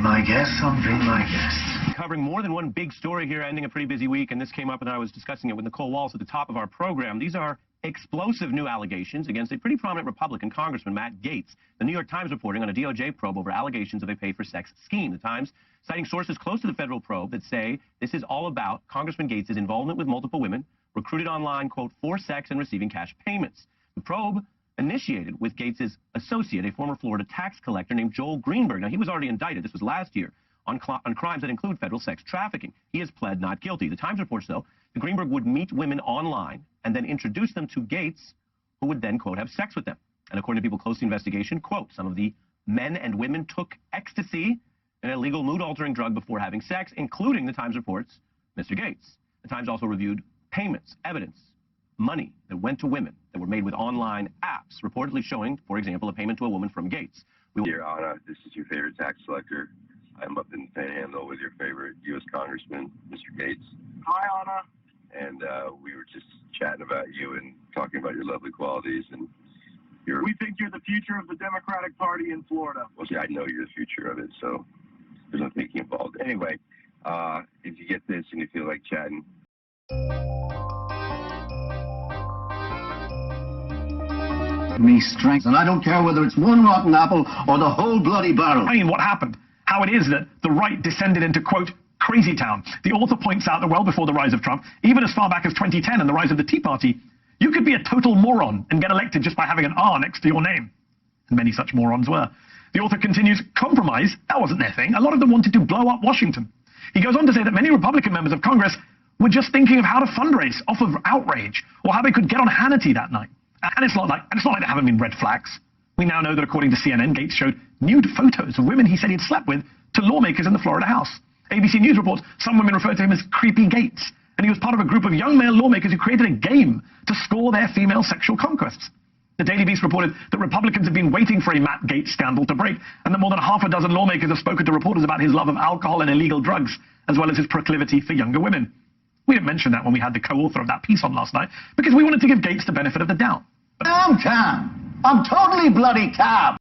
my guest, son, be my guest. Covering more than one big story here, ending a pretty busy week, and this came up and I was discussing it with Nicole Walsh at the top of our program. These are explosive new allegations against a pretty prominent Republican Congressman, Matt Gaetz. The New York Times reporting on a DOJ probe over allegations of a pay-for-sex scheme. The Times citing sources close to the federal probe that say this is all about Congressman Gaetz' involvement with multiple women, recruited online, quote, for sex and receiving cash payments. The probe initiated with Gaetz' associate, a former Florida tax collector named Joel Greenberg. Now, he was already indicted, this was last year, on crimes that include federal sex trafficking. He has pled not guilty. The Times reports, though, that Greenberg would meet women online and then introduce them to Gaetz, who would then, quote, have sex with them. And according to people close to the investigation, quote, some of the men and women took ecstasy, an illegal mood-altering drug, before having sex, including, the Times reports, Mr. Gaetz. The Times also reviewed payments, evidence, money that went to women that were made with online apps, reportedly showing, for example, a payment to a woman from Gaetz. Dear Anna, this is your favorite tax collector. I'm up in Panhandle with your favorite U.S. Congressman, Mr. Gaetz. Hi, Anna. And we were just chatting about you and talking about your lovely qualities. And we think you're the future of the Democratic Party in Florida. Well, see, I know you're the future of it, so there's no thinking involved. Anyway, if you get this and you feel like chatting. Me strength, and I don't care whether it's one rotten apple or the whole bloody barrel. I mean, what happened? How it is that the right descended into, quote, crazy town. The author points out that well before the rise of Trump, even as far back as 2010 and the rise of the Tea Party, you could be a total moron and get elected just by having an R next to your name. And many such morons were. The author continues, compromise, that wasn't their thing. A lot of them wanted to blow up Washington. He goes on to say that many Republican members of Congress were just thinking of how to fundraise off of outrage or how they could get on Hannity that night. And it's not like there haven't been red flags. We now know that according to CNN, Gaetz showed nude photos of women he said he'd slept with to lawmakers in the Florida House. ABC News reports some women referred to him as Creepy Gaetz, and he was part of a group of young male lawmakers who created a game to score their female sexual conquests. The Daily Beast reported that Republicans have been waiting for a Matt Gaetz scandal to break, and that more than half a dozen lawmakers have spoken to reporters about his love of alcohol and illegal drugs, as well as his proclivity for younger women. We didn't mention that when we had the co-author of that piece on last night, because we wanted to give Gaetz the benefit of the doubt. I'm calm. I'm totally bloody calm.